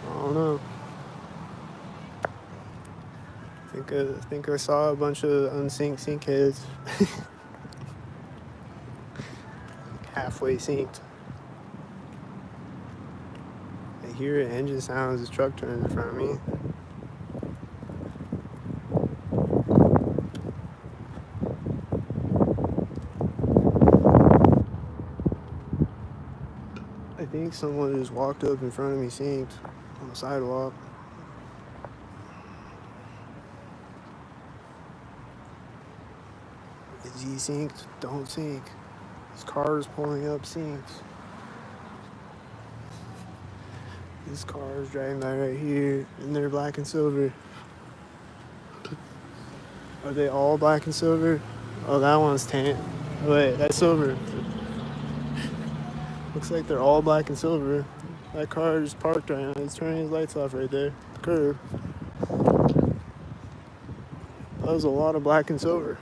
don't know. I think I saw a bunch of unsynced sync heads. Halfway synced. I hear an engine sound as the truck turns in front of me. I think someone just walked up in front of me synced on the sidewalk. Is he synced? Don't sync. This car is pulling up syncs. This car is driving by right here, and they're black and silver. Are they all black and silver? Oh, that one's tan. Wait, that's silver. Looks like they're all black and silver. That car is parked right now. He's turning his lights off right there. The curb. That was a lot of black and silver.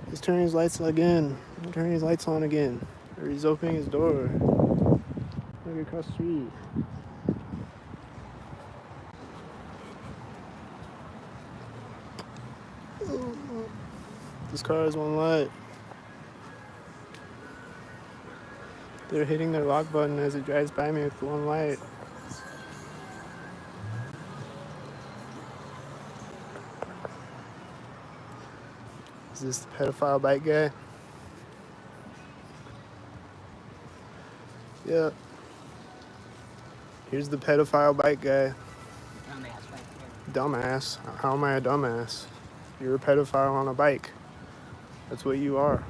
He's turning his lights again. Turning his lights on again. Or he's opening his door. Look across the street. This car has one light. They're hitting their lock button as it drives by me with one light. Is this the pedophile bike guy? Yeah. Here's the pedophile bike guy. Dumbass right there. Dumbass. How am I a dumbass? You're a pedophile on a bike. That's what you are.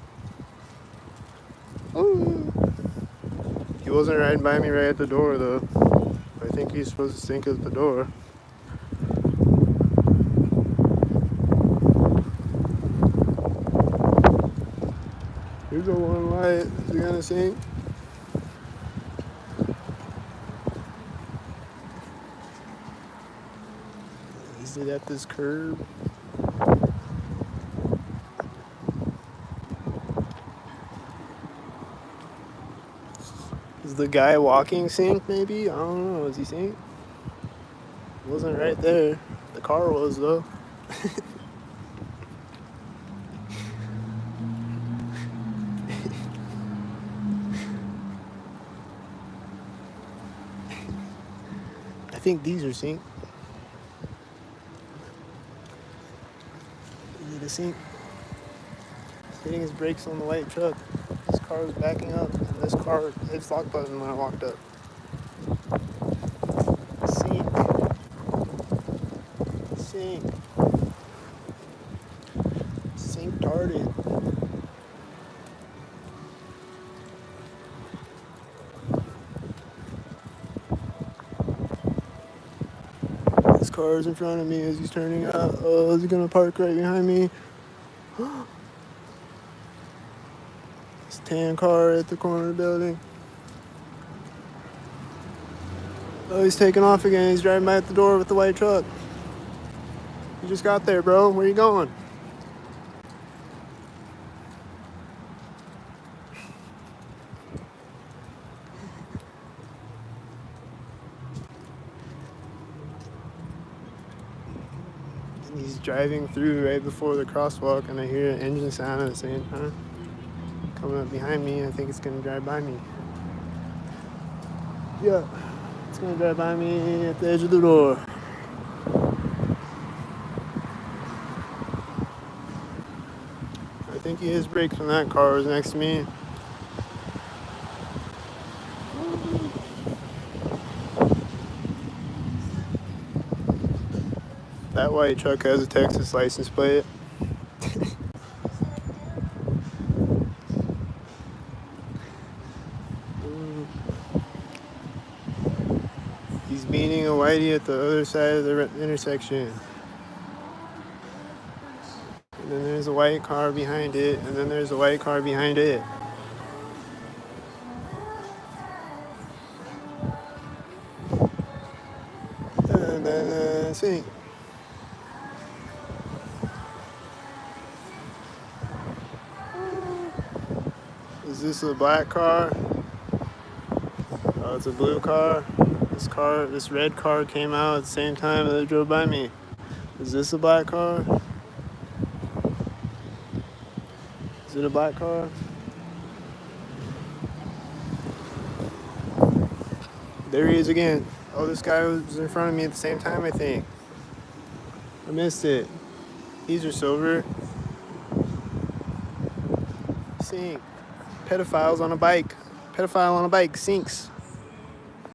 Ooh. wasn't riding by me right at the door, though. I think he's supposed to sync at the door. Here's a one light. Is he gonna sync? Is it at this curb? Is the guy walking sync maybe? I don't know. Is he sync? Wasn't right there. The car was though. I think these are sync. Is it a sync? Hitting his brakes on the white truck. This car was backing up, and this car hit its lock button when I walked up. Sync. Sync. Sync-tarded. This car is in front of me as he's turning out. Oh, is he gonna park right behind me? This tan car at the corner of the building. Oh, he's taking off again. He's driving by at the door with the white truck. You just got there, bro. Where you going? And he's driving through right before the crosswalk, and I hear an engine sound at the same time. Coming up behind me, I think it's gonna drive by me. Yeah, it's gonna drive by me at the edge of the door. I think he hit brakes when that car was next to me. That white truck has a Texas license plate. He's meeting a whitey at the other side of the intersection. And then there's a white car behind it, and then there's a white car behind it. And then sync. Is this a black car? Oh, it's a blue car. This red car came out at the same time that it drove by me. Is this a black car? Is it a black car? There he is again. Oh, this guy was in front of me at the same time, I think. I missed it. These are silver. Sync. Pedophiles on a bike. Pedophile on a bike sinks.